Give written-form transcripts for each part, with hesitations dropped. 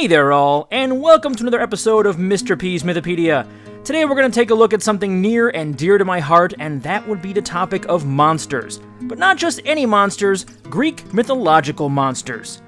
Hey there all, and welcome to another episode of Mr. P's Mythopedia. Today we're going to take a look at something near and dear to my heart, and that would be the topic of monsters. But not just any monsters, Greek mythological monsters.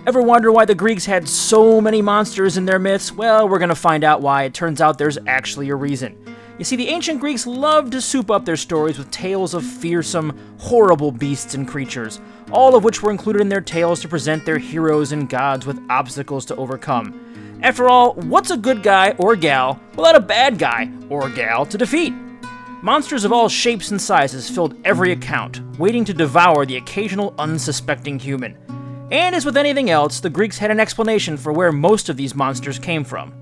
Ever wonder why the Greeks had so many monsters in their myths? Well, we're going to find out why. It turns out there's actually a reason. You see, the ancient Greeks loved to soup up their stories with tales of fearsome, horrible beasts and creatures, all of which were included in their tales to present their heroes and gods with obstacles to overcome. After all, what's a good guy or gal without a bad guy or gal to defeat? Monsters of all shapes and sizes filled every account, waiting to devour the occasional unsuspecting human. And as with anything else, the Greeks had an explanation for where most of these monsters came from.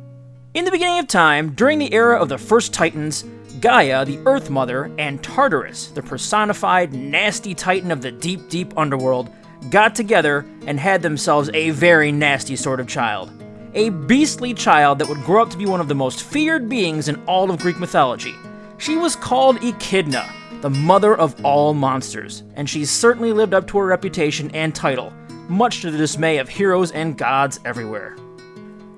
In the beginning of time, during the era of the first Titans, Gaia, the Earth Mother, and Tartarus, the personified, nasty titan of the deep, deep underworld, got together and had themselves a very nasty sort of child. A beastly child that would grow up to be one of the most feared beings in all of Greek mythology. She was called Echidna, the mother of all monsters, and she certainly lived up to her reputation and title, much to the dismay of heroes and gods everywhere.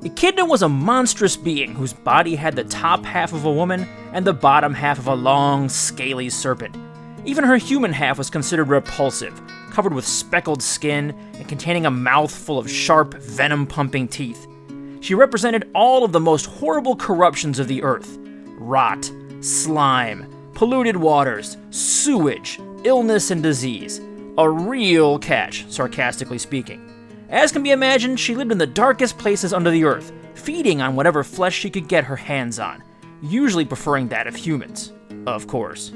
Echidna was a monstrous being whose body had the top half of a woman and the bottom half of a long, scaly serpent. Even her human half was considered repulsive, covered with speckled skin and containing a mouth full of sharp, venom-pumping teeth. She represented all of the most horrible corruptions of the earth: rot, slime, polluted waters, sewage, illness, and disease. A real catch, sarcastically speaking. As can be imagined, she lived in the darkest places under the earth, feeding on whatever flesh she could get her hands on, usually preferring that of humans, of course.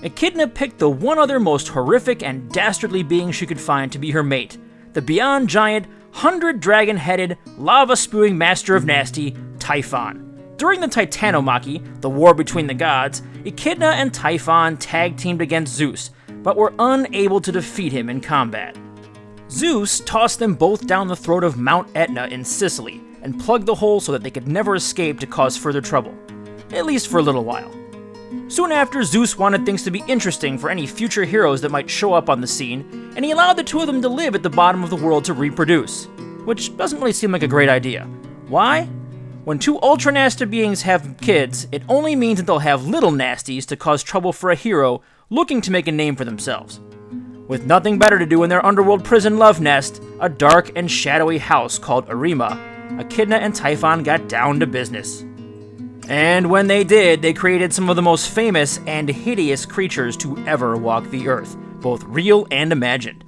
Echidna picked the one other most horrific and dastardly being she could find to be her mate, the beyond giant, 100-dragon-headed, lava-spewing master of nasty, Typhon. During the Titanomachy, the war between the gods, Echidna and Typhon tag-teamed against Zeus, but were unable to defeat him in combat. Zeus tossed them both down the throat of Mount Etna in Sicily and plugged the hole so that they could never escape to cause further trouble, at least for a little while. Soon after, Zeus wanted things to be interesting for any future heroes that might show up on the scene, and he allowed the two of them to live at the bottom of the world to reproduce, which doesn't really seem like a great idea. Why? When two ultra-nasty beings have kids, it only means that they'll have little nasties to cause trouble for a hero looking to make a name for themselves. With nothing better to do in their underworld prison love nest, a dark and shadowy house called Arima, Echidna and Typhon got down to business. And when they did, they created some of the most famous and hideous creatures to ever walk the earth, both real and imagined.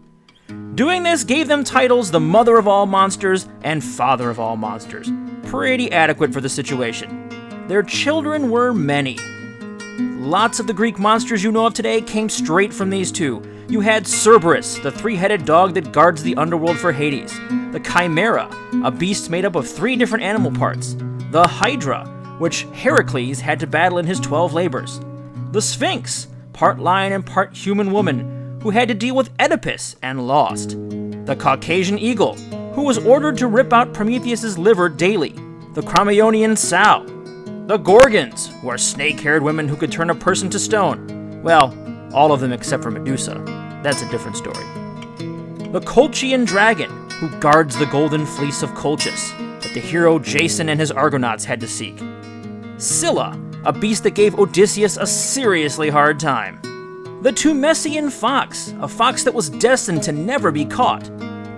Doing this gave them titles the mother of all monsters and father of all monsters, pretty adequate for the situation. Their children were many. Lots of the Greek monsters you know of today came straight from these two. You had Cerberus, the three-headed dog that guards the underworld for Hades. The Chimera, a beast made up of 3 different animal parts. The Hydra, which Hercules had to battle in his 12 labors. The Sphinx, part lion and part human woman, who had to deal with Oedipus and lost. The Caucasian eagle, who was ordered to rip out Prometheus's liver daily. The Cromaeonian sow. The Gorgons, who are snake-haired women who could turn a person to stone. Well, all of them except for Medusa. That's a different story. The Colchian dragon, who guards the golden fleece of Colchis, that the hero Jason and his Argonauts had to seek. Scylla, a beast that gave Odysseus a seriously hard time. The Tumessian fox, a fox that was destined to never be caught.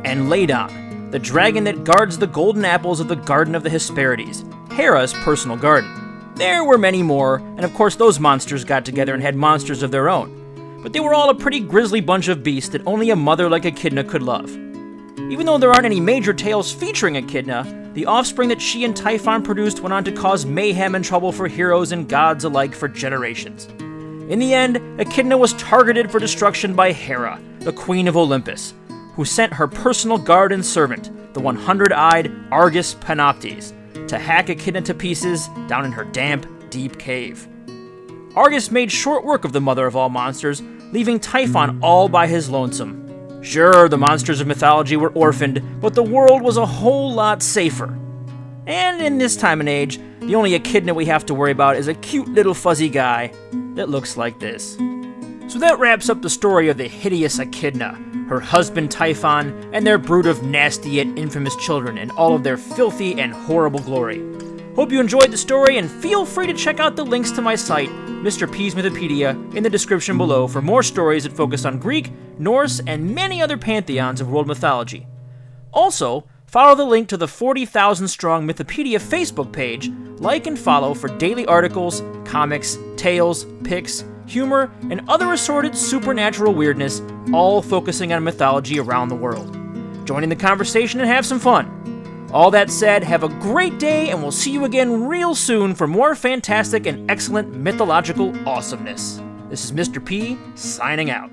And Ladon, the dragon that guards the golden apples of the Garden of the Hesperides, Hera's personal garden. There were many more, and of course those monsters got together and had monsters of their own. But they were all a pretty grisly bunch of beasts that only a mother like Echidna could love. Even though there aren't any major tales featuring Echidna, the offspring that she and Typhon produced went on to cause mayhem and trouble for heroes and gods alike for generations. In the end, Echidna was targeted for destruction by Hera, the queen of Olympus, who sent her personal guard and servant, the 100-eyed Argus Panoptes, to hack Echidna to pieces down in her damp, deep cave. Argus made short work of the mother of all monsters, leaving Typhon all by his lonesome. Sure, the monsters of mythology were orphaned, but the world was a whole lot safer. And in this time and age, the only Echidna we have to worry about is a cute little fuzzy guy that looks like this. So that wraps up the story of the hideous Echidna, her husband Typhon, and their brood of nasty yet infamous children in all of their filthy and horrible glory. Hope you enjoyed the story, and feel free to check out the links to my site, Mr. P's Mythopedia, in the description below for more stories that focus on Greek, Norse, and many other pantheons of world mythology. Also, follow the link to the 40,000-strong Mythopedia Facebook page, like and follow for daily articles, comics, tales, pics, humor, and other assorted supernatural weirdness, all focusing on mythology around the world. Join in the conversation and have some fun. All that said, have a great day, and we'll see you again real soon for more fantastic and excellent mythological awesomeness. This is Mr. P, signing out.